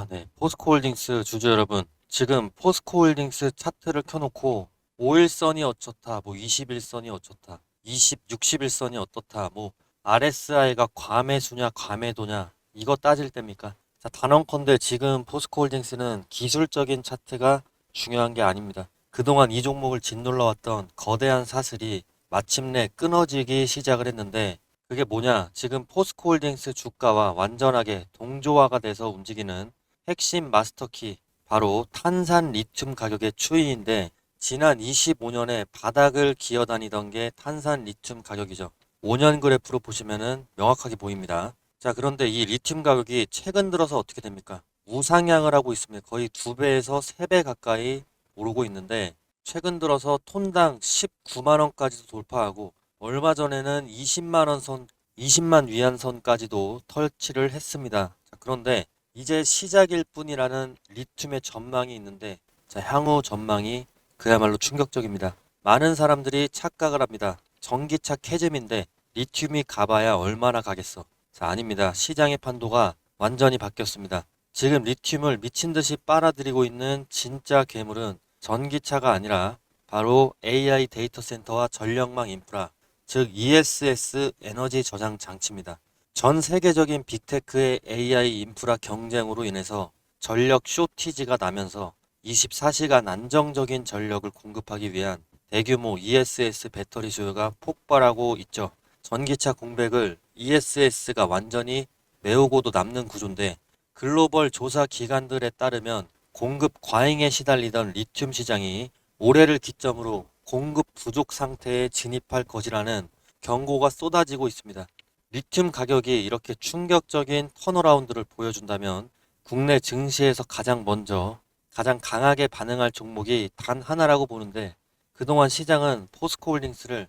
네. 포스코홀딩스 주주 여러분. 지금 포스코홀딩스 차트를 켜놓고 5일선이 어쩌다, 20일선이 어쩌다, 60일선이 어떻다, RSI가 과매수냐, 과매도냐, 이거 따질 때입니까? 자, 단언컨대 지금 포스코홀딩스는 기술적인 차트가 중요한 게 아닙니다. 그동안 이 종목을 짓눌러왔던 거대한 사슬이 마침내 끊어지기 시작을 했는데, 그게 뭐냐? 지금 포스코홀딩스 주가와 완전하게 동조화가 돼서 움직이는 핵심 마스터키, 바로 탄산 리튬 가격의 추이인데, 지난 25년에 바닥을 기어다니던 게 탄산 리튬 가격이죠. 5년 그래프로 보시면은 명확하게 보입니다. 자, 그런데 이 리튬 가격이 최근 들어서 어떻게 됩니까? 우상향을 하고 있습니다. 거의 2배에서 3배 가까이 오르고 있는데, 최근 들어서 톤당 19만 원까지도 돌파하고, 얼마 전에는 20만 원 선, 20만 위안 선까지도 터치를 했습니다. 자, 그런데 이제 시작일 뿐이라는 리튬의 전망이 있는데, 자, 향후 전망이 그야말로 충격적입니다. 많은 사람들이 착각을 합니다. 전기차 캐즘인데 리튬이 가봐야 얼마나 가겠어. 자, 아닙니다. 시장의 판도가 완전히 바뀌었습니다. 지금 리튬을 미친 듯이 빨아들이고 있는 진짜 괴물은 전기차가 아니라 바로 AI 데이터 센터와 전력망 인프라, 즉 ESS 에너지 저장 장치입니다. 전 세계적인 빅테크의 AI 인프라 경쟁으로 인해서 전력 쇼티지가 나면서 24시간 안정적인 전력을 공급하기 위한 대규모 ESS 배터리 수요가 폭발하고 있죠. 전기차 공백을 ESS가 완전히 메우고도 남는 구조인데, 글로벌 조사 기관들에 따르면 공급 과잉에 시달리던 리튬 시장이 올해를 기점으로 공급 부족 상태에 진입할 것이라는 경고가 쏟아지고 있습니다. 리튬 가격이 이렇게 충격적인 턴어라운드를 보여준다면 국내 증시에서 가장 강하게 반응할 종목이 단 하나라고 보는데, 그동안 시장은 포스코홀딩스를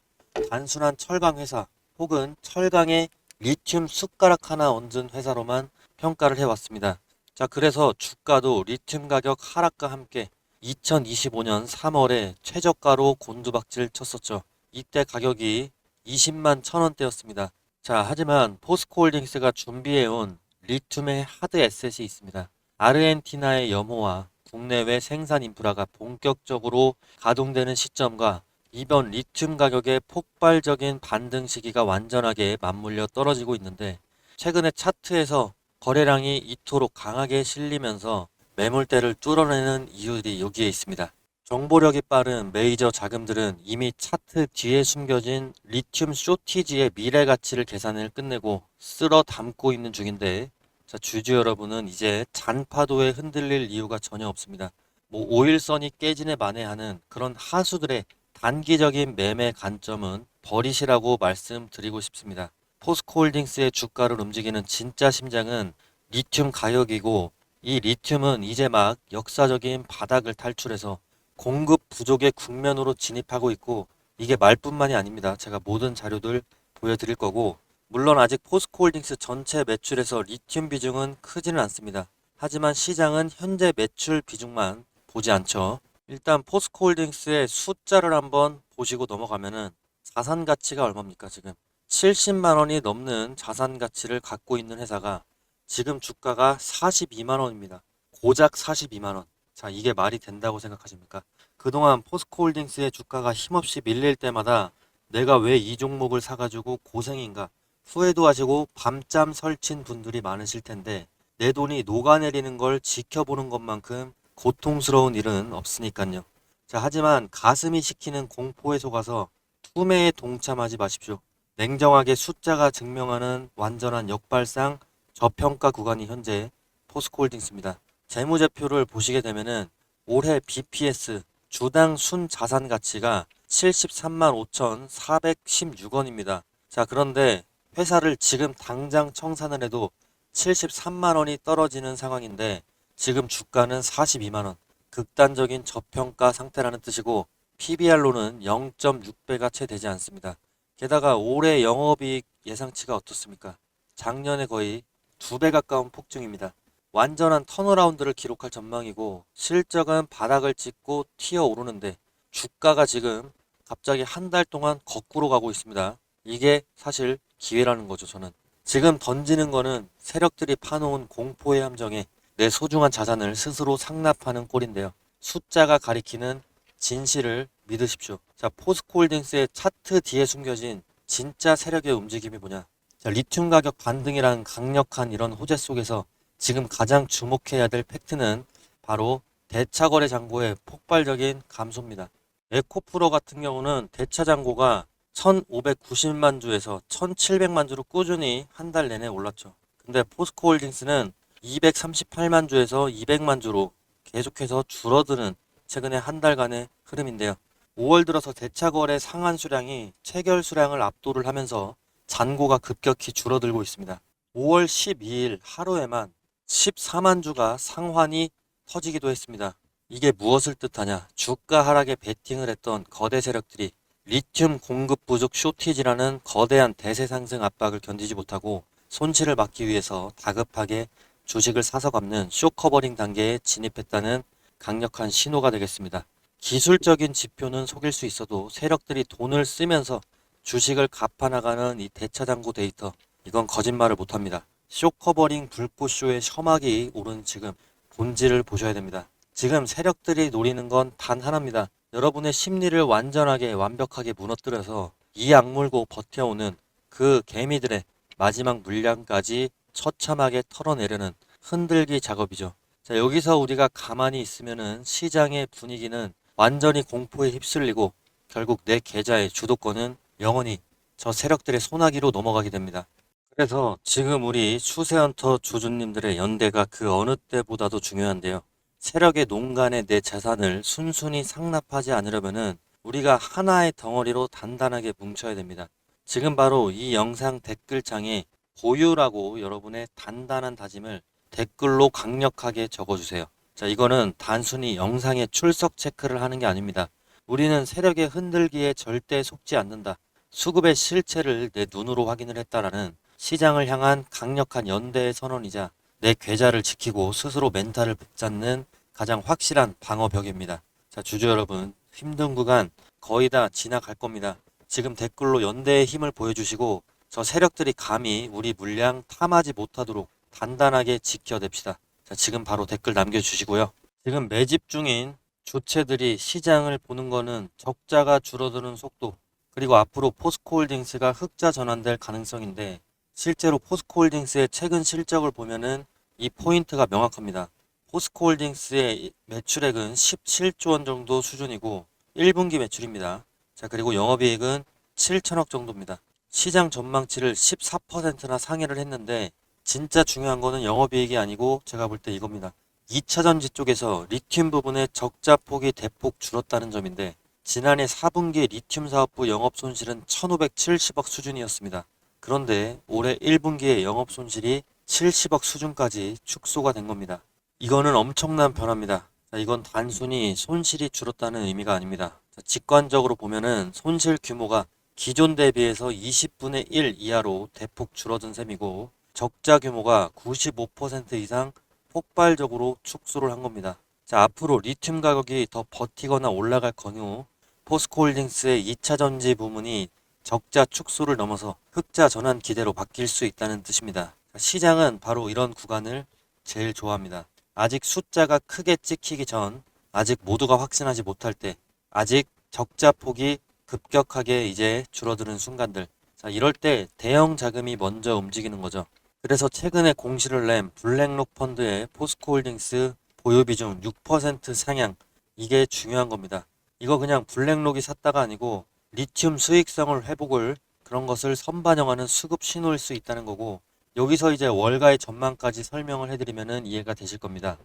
단순한 철강 회사 혹은 철강에 리튬 숟가락 하나 얹은 회사로만 평가를 해왔습니다. 자, 그래서 주가도 리튬 가격 하락과 함께 2025년 3월에 최저가로 곤두박질 쳤었죠. 이때 가격이 20만 1,000원대였습니다. 자, 하지만 포스코홀딩스가 준비해온 리튬의 하드 에셋이 있습니다. 아르헨티나의 염호와 국내외 생산 인프라가 본격적으로 가동되는 시점과 이번 리튬 가격의 폭발적인 반등 시기가 완전하게 맞물려 떨어지고 있는데, 최근에 차트에서 거래량이 이토록 강하게 실리면서 매물대를 뚫어내는 이유들이 여기에 있습니다. 정보력이 빠른 메이저 자금들은 이미 차트 뒤에 숨겨진 리튬 쇼티지의 미래 가치를 계산을 끝내고 쓸어 담고 있는 중인데, 자, 주주 여러분은 이제 잔파도에 흔들릴 이유가 전혀 없습니다. 5일선이 깨지네 만에하는 그런 하수들의 단기적인 매매 관점은 버리시라고 말씀드리고 싶습니다. 포스코홀딩스의 주가를 움직이는 진짜 심장은 리튬 가격이고, 이 리튬은 이제 막 역사적인 바닥을 탈출해서 공급 부족의 국면으로 진입하고 있고, 이게 말뿐만이 아닙니다. 제가 모든 자료들 보여드릴 거고, 물론 아직 포스코홀딩스 전체 매출에서 리튬 비중은 크지는 않습니다. 하지만 시장은 현재 매출 비중만 보지 않죠. 일단 포스코홀딩스의 숫자를 한번 보시고 넘어가면은 자산 가치가 얼마입니까? 지금 70만 원이 넘는 자산 가치를 갖고 있는 회사가 지금 주가가 42만 원입니다. 고작 42만 원. 자, 이게 말이 된다고 생각하십니까? 그동안 포스코홀딩스의 주가가 힘없이 밀릴 때마다 내가 왜 이 종목을 사가지고 고생인가 후회도 하시고 밤잠 설친 분들이 많으실 텐데, 내 돈이 녹아내리는 걸 지켜보는 것만큼 고통스러운 일은 없으니까요. 자, 하지만 가슴이 시키는 공포에 속아서 투매에 동참하지 마십시오. 냉정하게 숫자가 증명하는 완전한 역발상 저평가 구간이 현재 포스코홀딩스입니다. 재무제표를 보시게 되면은 올해 BPS 주당 순자산 가치가 73만 5,416원입니다. 자, 그런데 회사를 지금 당장 청산을 해도 73만 원이 떨어지는 상황인데, 지금 주가는 42만 원. 극단적인 저평가 상태라는 뜻이고, PBR로는 0.6배가 채 되지 않습니다. 게다가 올해 영업이익 예상치가 어떻습니까? 작년에 거의 2배 가까운 폭증입니다. 완전한 턴어라운드를 기록할 전망이고, 실적은 바닥을 찍고 튀어 오르는데 주가가 지금 갑자기 한 달 동안 거꾸로 가고 있습니다. 이게 사실 기회라는 거죠, 저는. 지금 던지는 거는 세력들이 파놓은 공포의 함정에 내 소중한 자산을 스스로 상납하는 꼴인데요. 숫자가 가리키는 진실을 믿으십시오. 자, 포스코홀딩스의 차트 뒤에 숨겨진 진짜 세력의 움직임이 뭐냐? 자, 리튬 가격 반등이라는 강력한 이런 호재 속에서 지금 가장 주목해야 될 팩트는 바로 대차거래 잔고의 폭발적인 감소입니다. 에코프로 같은 경우는 대차 잔고가 1590만 주에서 1700만 주로 꾸준히 한 달 내내 올랐죠. 근데 포스코홀딩스는 238만 주에서 200만 주로 계속해서 줄어드는 최근에 한 달간의 흐름인데요. 5월 들어서 대차 거래 상한 수량이 체결 수량을 압도를 하면서 잔고가 급격히 줄어들고 있습니다. 5월 12일 하루에만 14만 주가 상환이 터지기도 했습니다. 이게 무엇을 뜻하냐? 주가 하락에 베팅을 했던 거대 세력들이 리튬 공급 부족 쇼티지라는 거대한 대세 상승 압박을 견디지 못하고 손실을 막기 위해서 다급하게 주식을 사서 갚는 쇼커버링 단계에 진입했다는 강력한 신호가 되겠습니다. 기술적인 지표는 속일 수 있어도 세력들이 돈을 쓰면서 주식을 갚아나가는 이 대차잔고 데이터, 이건 거짓말을 못합니다. 쇼커버링 불꽃쇼의 셔막이 오른 지금 본질을 보셔야 됩니다. 지금 세력들이 노리는 건 단 하나입니다. 여러분의 심리를 완전하게 완벽하게 무너뜨려서 이 악물고 버텨오는 그 개미들의 마지막 물량까지 처참하게 털어내려는 흔들기 작업이죠. 자, 여기서 우리가 가만히 있으면은 시장의 분위기는 완전히 공포에 휩쓸리고 결국 내 계좌의 주도권은 영원히 저 세력들의 손아귀로 넘어가게 됩니다. 그래서 지금 우리 추세헌터 주주님들의 연대가 그 어느 때보다도 중요한데요. 세력의 농간에 내 자산을 순순히 상납하지 않으려면은 우리가 하나의 덩어리로 단단하게 뭉쳐야 됩니다. 지금 바로 이 영상 댓글창에 보유라고 여러분의 단단한 다짐을 댓글로 강력하게 적어주세요. 자, 이거는 단순히 영상의 출석 체크를 하는 게 아닙니다. 우리는 세력의 흔들기에 절대 속지 않는다. 수급의 실체를 내 눈으로 확인을 했다라는 시장을 향한 강력한 연대의 선언이자 내 계좌를 지키고 스스로 멘탈을 붙잡는 가장 확실한 방어벽입니다. 자, 주주 여러분, 힘든 구간 거의 다 지나갈 겁니다. 지금 댓글로 연대의 힘을 보여주시고 저 세력들이 감히 우리 물량 탐하지 못하도록 단단하게 지켜냅시다. 자, 지금 바로 댓글 남겨주시고요. 지금 매집 중인 주체들이 시장을 보는 거는 적자가 줄어드는 속도, 그리고 앞으로 포스코홀딩스가 흑자 전환될 가능성인데 실제로 포스코홀딩스의 최근 실적을 보면은 이 포인트가 명확합니다. 포스코홀딩스의 매출액은 17조 원 정도 수준이고 1분기 매출입니다. 자, 그리고 영업이익은 7천억 정도입니다. 시장 전망치를 14%나 상회를 했는데 진짜 중요한 거는 영업이익이 아니고 제가 볼 때 이겁니다. 2차전지 쪽에서 리튬 부분의 적자 폭이 대폭 줄었다는 점인데 지난해 4분기 리튬 사업부 영업 손실은 1570억 수준이었습니다. 그런데 올해 1분기에 영업 손실이 70억 수준까지 축소가 된 겁니다. 이거는 엄청난 변화입니다. 자, 이건 단순히 손실이 줄었다는 의미가 아닙니다. 자, 직관적으로 보면은 손실 규모가 기존 대비해서 20분의 1 이하로 대폭 줄어든 셈이고 적자 규모가 95% 이상 폭발적으로 축소를 한 겁니다. 자, 앞으로 리튬 가격이 더 버티거나 올라갈 경우 포스코홀딩스의 2차 전지 부문이 적자 축소를 넘어서 흑자 전환 기대로 바뀔 수 있다는 뜻입니다. 자, 시장은 바로 이런 구간을 제일 좋아합니다. 아직 숫자가 크게 찍히기 전, 아직 모두가 확신하지 못할 때, 아직 적자 폭이 급격하게 이제 줄어드는 순간들. 자, 이럴 때 대형 자금이 먼저 움직이는 거죠. 그래서 최근에 공시를 낸 블랙록 펀드의 포스코홀딩스 보유 비중 6% 상향, 이게 중요한 겁니다. 이거 그냥 블랙록이 샀다가 아니고 리튬 수익성을 회복을 그런 것을 선반영하는 수급 신호일 수 있다는 거고 여기서 이제 월가의 전망까지 설명을 해드리면 이해가 되실 겁니다.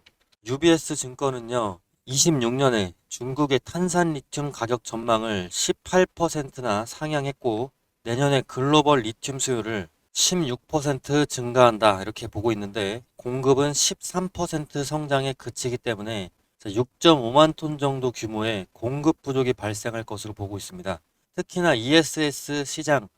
UBS 증권은요 26년에 중국의 탄산 리튬 가격 전망을 18%나 상향했고 내년에 글로벌 리튬 수요를 16% 증가한다 이렇게 보고 있는데 공급은 13% 성장에 그치기 때문에 6.5만 톤 정도 규모의 공급 부족이 발생할 것으로 보고 있습니다. 특히나 ESS 시장,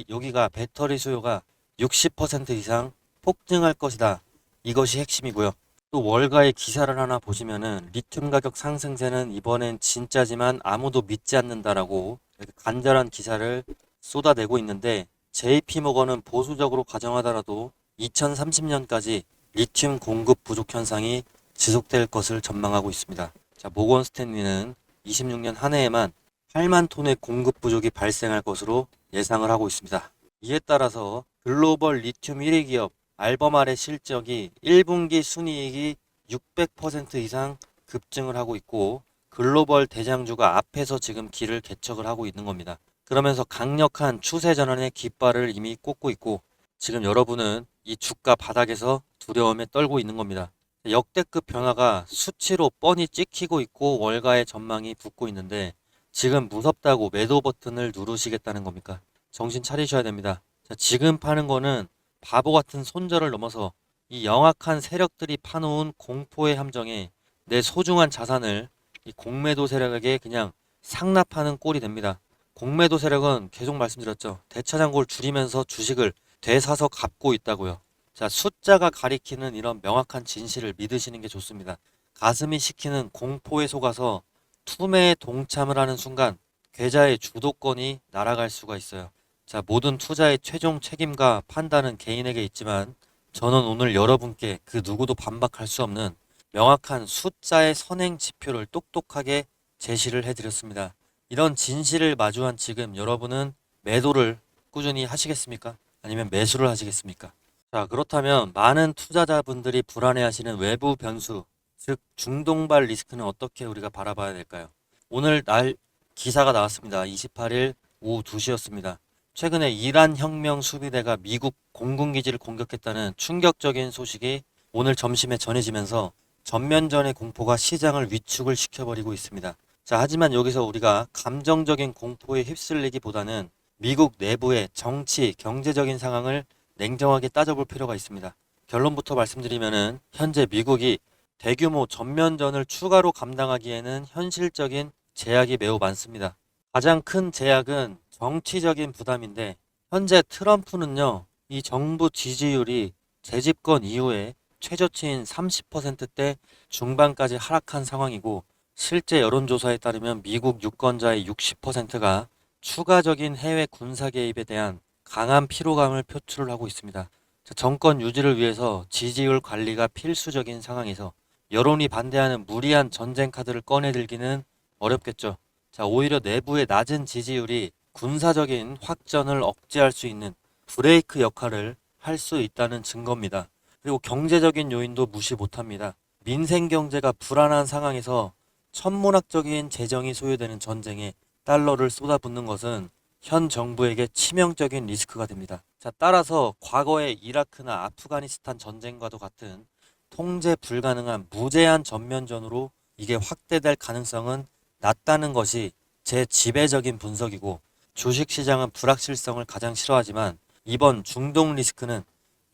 여기가 배터리 수요가 60% 이상 폭증할 것이다. 이것이 핵심이고요. 또 월가의 기사를 하나 보시면은 리튬 가격 상승세는 이번엔 진짜지만 아무도 믿지 않는다라고 이렇게 간절한 기사를 쏟아내고 있는데 JP모건은 보수적으로 가정하더라도 2030년까지 리튬 공급 부족 현상이 지속될 것을 전망하고 있습니다. 자, 모건 스탠리는 26년 한 해에만 8만 톤의 공급 부족이 발생할 것으로 예상을 하고 있습니다. 이에 따라서 글로벌 리튬 1위 기업 알버말의 실적이 1분기 순이익이 600% 이상 급증을 하고 있고 글로벌 대장주가 앞에서 지금 길을 개척을 하고 있는 겁니다. 그러면서 강력한 추세 전환의 깃발을 이미 꽂고 있고 지금 여러분은 이 주가 바닥에서 두려움에 떨고 있는 겁니다. 역대급 변화가 수치로 뻔히 찍히고 있고 월가의 전망이 붙고 있는데 지금 무섭다고 매도 버튼을 누르시겠다는 겁니까? 정신 차리셔야 됩니다. 자, 지금 파는 거는 바보 같은 손절을 넘어서 이 영악한 세력들이 파놓은 공포의 함정에 내 소중한 자산을 이 공매도 세력에게 그냥 상납하는 꼴이 됩니다. 공매도 세력은 계속 말씀드렸죠. 대차장고를 줄이면서 주식을 되사서 갚고 있다고요. 자, 숫자가 가리키는 이런 명확한 진실을 믿으시는 게 좋습니다. 가슴이 시키는 공포에 속아서 투매에 동참을 하는 순간 계좌의 주도권이 날아갈 수가 있어요. 자, 모든 투자의 최종 책임과 판단은 개인에게 있지만 저는 오늘 여러분께 그 누구도 반박할 수 없는 명확한 숫자의 선행 지표를 똑똑하게 제시를 해드렸습니다. 이런 진실을 마주한 지금 여러분은 매도를 꾸준히 하시겠습니까? 아니면 매수를 하시겠습니까? 자, 그렇다면 많은 투자자분들이 불안해하시는 외부 변수, 즉 중동발 리스크는 어떻게 우리가 바라봐야 될까요? 오늘 날 기사가 나왔습니다. 28일 오후 2시였습니다. 최근에 이란 혁명 수비대가 미국 공군기지를 공격했다는 충격적인 소식이 오늘 점심에 전해지면서 전면전의 공포가 시장을 위축을 시켜버리고 있습니다. 자, 하지만 여기서 우리가 감정적인 공포에 휩쓸리기보다는 미국 내부의 정치, 경제적인 상황을 냉정하게 따져볼 필요가 있습니다. 결론부터 말씀드리면은 현재 미국이 대규모 전면전을 추가로 감당하기에는 현실적인 제약이 매우 많습니다. 가장 큰 제약은 정치적인 부담인데 현재 트럼프는요, 이 정부 지지율이 재집권 이후에 최저치인 30%대 중반까지 하락한 상황이고 실제 여론조사에 따르면 미국 유권자의 60%가 추가적인 해외 군사 개입에 대한 강한 피로감을 표출을 하고 있습니다. 정권 유지를 위해서 지지율 관리가 필수적인 상황에서 여론이 반대하는 무리한 전쟁 카드를 꺼내들기는 어렵겠죠. 자, 오히려 내부의 낮은 지지율이 군사적인 확전을 억제할 수 있는 브레이크 역할을 할 수 있다는 증거입니다. 그리고 경제적인 요인도 무시 못합니다. 민생 경제가 불안한 상황에서 천문학적인 재정이 소요되는 전쟁에 달러를 쏟아붓는 것은 현 정부에게 치명적인 리스크가 됩니다. 자, 따라서 과거의 이라크나 아프가니스탄 전쟁과도 같은 통제 불가능한 무제한 전면전으로 이게 확대될 가능성은 낮다는 것이 제 지배적인 분석이고 주식시장은 불확실성을 가장 싫어하지만 이번 중동 리스크는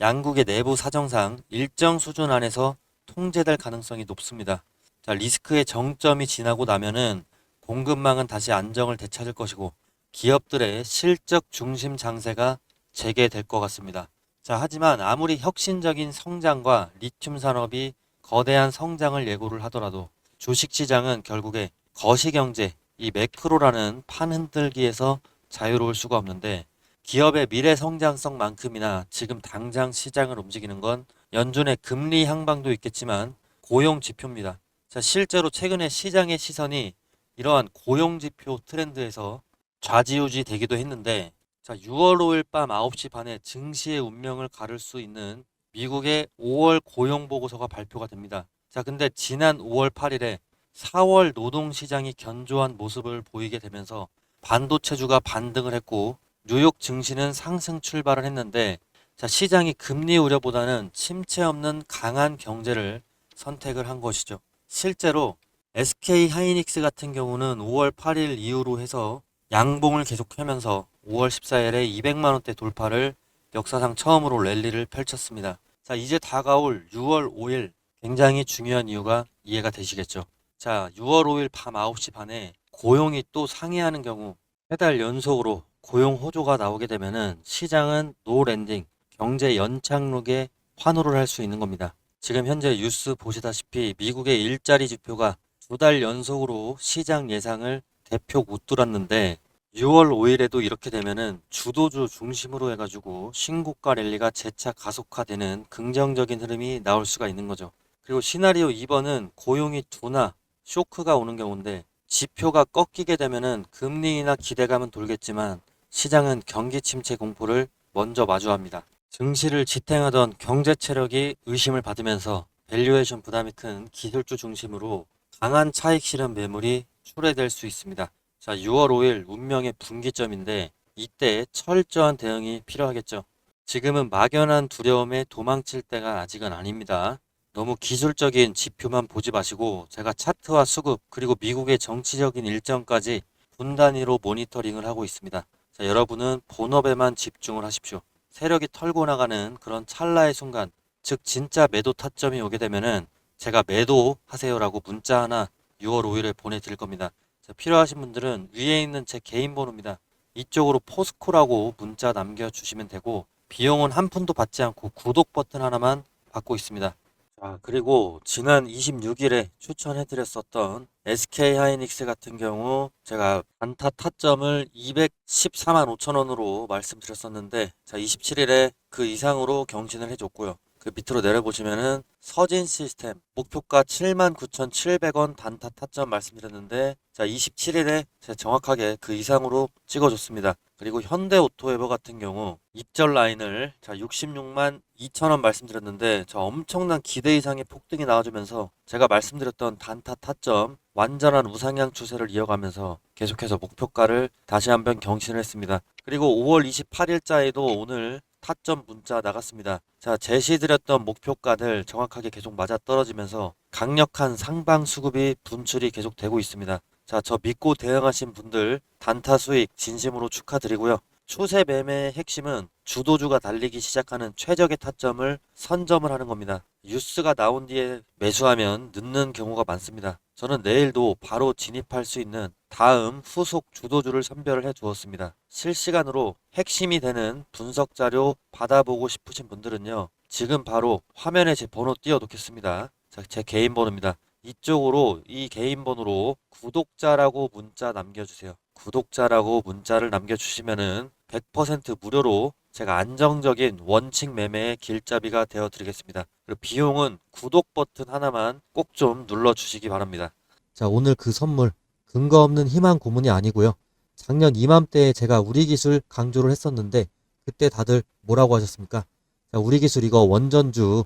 양국의 내부 사정상 일정 수준 안에서 통제될 가능성이 높습니다. 자, 리스크의 정점이 지나고 나면은 공급망은 다시 안정을 되찾을 것이고 기업들의 실적 중심 장세가 재개될 것 같습니다. 자, 하지만 아무리 혁신적인 성장과 리튬 산업이 거대한 성장을 예고를 하더라도 주식시장은 결국에 거시경제, 이 매크로라는 판 흔들기에서 자유로울 수가 없는데 기업의 미래 성장성만큼이나 지금 당장 시장을 움직이는 건 연준의 금리 향방도 있겠지만 고용 지표입니다. 자, 실제로 최근에 시장의 시선이 이러한 고용 지표 트렌드에서 좌지우지 되기도 했는데 자, 6월 5일 밤 9시 반에 증시의 운명을 가를 수 있는 미국의 5월 고용 보고서가 발표가 됩니다. 자, 근데 지난 5월 8일에 4월 노동시장이 견조한 모습을 보이게 되면서 반도체주가 반등을 했고 뉴욕 증시는 상승 출발을 했는데 자, 시장이 금리 우려보다는 침체 없는 강한 경제를 선택을 한 것이죠. 실제로 SK 하이닉스 같은 경우는 5월 8일 이후로 해서 양봉을 계속 펴면서 5월 14일에 200만 원대 돌파를 역사상 처음으로 랠리를 펼쳤습니다. 자, 이제 다가올 6월 5일 굉장히 중요한 이유가 이해가 되시겠죠. 자, 6월 5일 밤 9시 반에 고용이 또 상회하는 경우 세 달 연속으로 고용 호조가 나오게 되면은 시장은 노 랜딩, 경제 연착륙에 환호를 할 수 있는 겁니다. 지금 현재 뉴스 보시다시피 미국의 일자리 지표가 두 달 연속으로 시장 예상을 대폭 웃돌았는데 6월 5일에도 이렇게 되면은 주도주 중심으로 해가지고 신고가 랠리가 재차 가속화되는 긍정적인 흐름이 나올 수가 있는 거죠. 그리고 시나리오 2번은 고용이 둔화, 쇼크가 오는 경우인데 지표가 꺾이게 되면은 금리 인하 기대감은 돌겠지만 시장은 경기 침체 공포를 먼저 마주합니다. 증시를 지탱하던 경제 체력이 의심을 받으면서 밸류에이션 부담이 큰 기술주 중심으로 강한 차익 실현 매물이 출회될 수 있습니다. 자, 6월 5일 운명의 분기점인데 이때 철저한 대응이 필요하겠죠. 지금은 막연한 두려움에 도망칠 때가 아직은 아닙니다. 너무 기술적인 지표만 보지 마시고 제가 차트와 수급 그리고 미국의 정치적인 일정까지 분 단위로 모니터링을 하고 있습니다. 자, 여러분은 본업에만 집중을 하십시오. 세력이 털고 나가는 그런 찰나의 순간, 즉 진짜 매도 타점이 오게 되면은 제가 매도하세요라고 문자 하나 6월 5일에 보내드릴 겁니다. 자, 필요하신 분들은 위에 있는 제 개인 번호입니다. 이쪽으로 포스코라고 문자 남겨주시면 되고 비용은 한 푼도 받지 않고 구독 버튼 하나만 받고 있습니다. 자, 그리고 지난 26일에 추천해드렸었던 SK하이닉스 같은 경우 제가 단타 타점을 214만 5천 원으로 말씀드렸었는데 자, 27일에 그 이상으로 경신을 해줬고요. 그 밑으로 내려보시면은 서진 시스템 목표가 79,700원 단타 타점 말씀드렸는데 자, 27일에 제가 정확하게 그 이상으로 찍어줬습니다. 그리고 현대오토웨버 같은 경우 입절 라인을 자 66만 2천원 말씀드렸는데 저 엄청난 기대 이상의 폭등이 나와주면서 제가 말씀드렸던 단타 타점 완전한 우상향 추세를 이어가면서 계속해서 목표가를 다시 한번 경신을 했습니다. 그리고 5월 28일자에도 오늘 타점 문자 나갔습니다. 자, 제시드렸던 목표가들 정확하게 계속 맞아 떨어지면서 강력한 상방 수급이 분출이 계속되고 있습니다. 자, 저 믿고 대응하신 분들 단타 수익 진심으로 축하드리고요. 추세 매매의 핵심은 주도주가 달리기 시작하는 최적의 타점을 선점을 하는 겁니다. 뉴스가 나온 뒤에 매수하면 늦는 경우가 많습니다. 저는 내일도 바로 진입할 수 있는 다음 후속 주도주를 선별을 해 두었습니다. 실시간으로 핵심이 되는 분석 자료 받아보고 싶으신 분들은요. 지금 바로 화면에 제 번호 띄워 놓겠습니다. 자, 제 개인 번호입니다. 이쪽으로 이 개인 번호로 구독자라고 문자 남겨주세요. 구독자라고 문자를 남겨주시면은 100% 무료로 제가 안정적인 원칙 매매의 길잡이가 되어 드리겠습니다. 그리고 비용은 구독 버튼 하나만 꼭 좀 눌러주시기 바랍니다. 자, 오늘 그 선물 근거 없는 희망 고문이 아니고요. 작년 이맘때에 제가 우리 기술 강조를 했었는데 그때 다들 뭐라고 하셨습니까? 자, 우리 기술 이거 원전주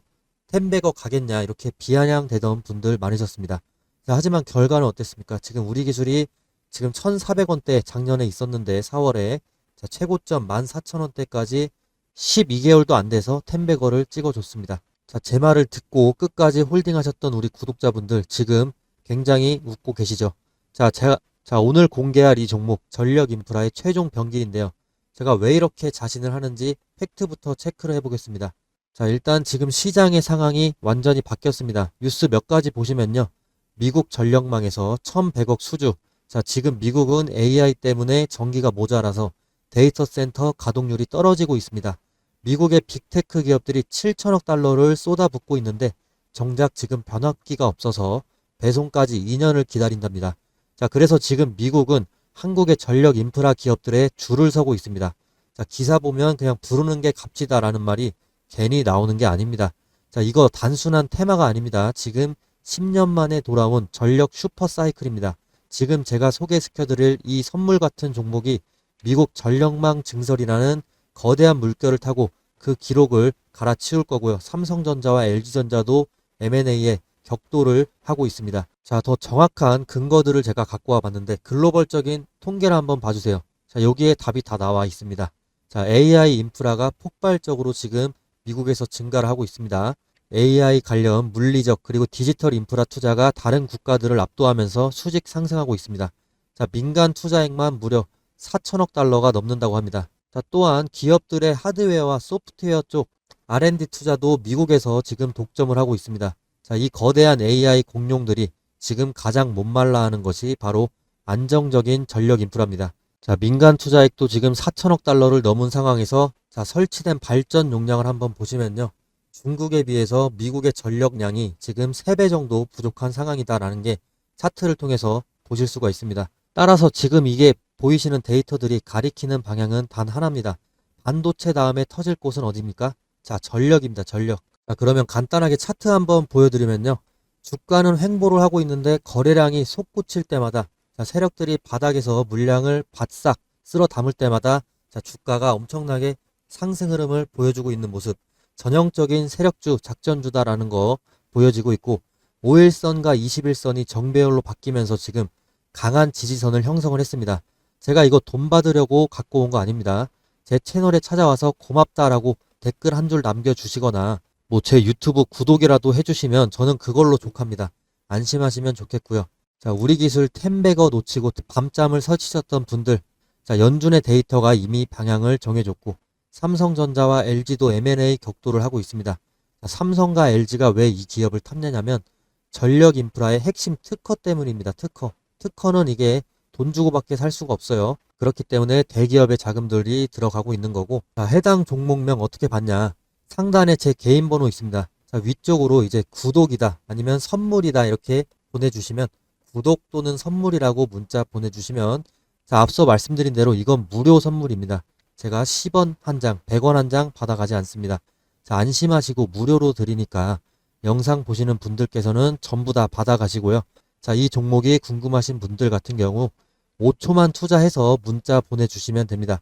10백억 가겠냐 이렇게 비아냥대던 분들 많으셨습니다. 자, 하지만 결과는 어땠습니까? 지금 우리 기술이 지금 1,400원대 작년에 있었는데 4월에 자, 최고점 14,000원대까지 12개월도 안 돼서 10백억을 찍어줬습니다. 자, 제 말을 듣고 끝까지 홀딩하셨던 우리 구독자분들 지금 굉장히 웃고 계시죠? 자, 오늘 공개할 이 종목 전력 인프라의 최종 병기인데요. 제가 왜 이렇게 자신을 하는지 팩트부터 체크를 해보겠습니다. 자, 일단 지금 시장의 상황이 완전히 바뀌었습니다. 뉴스 몇 가지 보시면요. 미국 전력망에서 1,100억 수주. 자, 지금 미국은 AI 때문에 전기가 모자라서 데이터 센터 가동률이 떨어지고 있습니다. 미국의 빅테크 기업들이 7천억 달러를 쏟아붓고 있는데 정작 지금 변압기가 없어서 배송까지 2년을 기다린답니다. 자, 그래서 지금 미국은 한국의 전력 인프라 기업들의 줄을 서고 있습니다. 자, 기사 보면 그냥 부르는 게 값지다라는 말이 괜히 나오는 게 아닙니다. 자, 이거 단순한 테마가 아닙니다. 지금 10년 만에 돌아온 전력 슈퍼 사이클입니다. 지금 제가 소개시켜드릴 이 선물 같은 종목이 미국 전력망 증설이라는 거대한 물결을 타고 그 기록을 갈아치울 거고요. 삼성전자와 LG전자도 M&A에 격돌을 하고 있습니다. 자, 더 정확한 근거들을 제가 갖고 와봤는데 글로벌적인 통계를 한번 봐주세요. 자, 여기에 답이 다 나와 있습니다. 자, AI 인프라가 폭발적으로 지금 미국에서 증가를 하고 있습니다. AI 관련 물리적 그리고 디지털 인프라 투자가 다른 국가들을 압도하면서 수직 상승하고 있습니다. 자, 민간 투자액만 무려 4천억 달러가 넘는다고 합니다. 자, 또한 기업들의 하드웨어와 소프트웨어 쪽 R&D 투자도 미국에서 지금 독점을 하고 있습니다. 자, 이 거대한 AI 공룡들이 지금 가장 못말라 하는 것이 바로 안정적인 전력 인프라입니다. 자, 민간 투자액도 지금 4천억 달러를 넘은 상황에서 자, 설치된 발전 용량을 한번 보시면요. 중국에 비해서 미국의 전력량이 지금 3배 정도 부족한 상황이다라는 게 차트를 통해서 보실 수가 있습니다. 따라서 지금 이게 보이시는 데이터들이 가리키는 방향은 단 하나입니다. 반도체 다음에 터질 곳은 어디입니까? 자, 전력입니다. 전력. 자, 그러면 간단하게 차트 한번 보여드리면요. 주가는 횡보를 하고 있는데 거래량이 솟구칠 때마다 자, 세력들이 바닥에서 물량을 바싹 쓸어 담을 때마다 자, 주가가 엄청나게 상승 흐름을 보여주고 있는 모습. 전형적인 세력주 작전주다라는 거 보여지고 있고 5일선과 21선이 정배열로 바뀌면서 지금 강한 지지선을 형성을 했습니다. 제가 이거 돈 받으려고 갖고 온 거 아닙니다. 제 채널에 찾아와서 고맙다라고 댓글 한 줄 남겨주시거나 뭐 제 유튜브 구독이라도 해주시면 저는 그걸로 족합니다. 안심하시면 좋겠고요. 자, 우리 기술 템베거 놓치고 밤잠을 설치셨던 분들, 자, 연준의 데이터가 이미 방향을 정해줬고 삼성전자와 LG도 M&A 격도를 하고 있습니다. 자, 삼성과 LG가 왜 이 기업을 탐내냐면 전력 인프라의 핵심 특허 때문입니다. 특허. 특허는 이게 돈 주고밖에 살 수가 없어요. 그렇기 때문에 대기업의 자금들이 들어가고 있는 거고, 자, 해당 종목명 어떻게 봤냐? 상단에 제 개인 번호 있습니다. 자, 위쪽으로 이제 구독이다 아니면 선물이다 이렇게 보내주시면 구독 또는 선물이라고 문자 보내주시면 자, 앞서 말씀드린 대로 이건 무료 선물입니다. 제가 10원 한 장, 100원 한 장 받아가지 않습니다. 자, 안심하시고 무료로 드리니까 영상 보시는 분들께서는 전부 다 받아가시고요. 자, 이 종목이 궁금하신 분들 같은 경우 5초만 투자해서 문자 보내주시면 됩니다.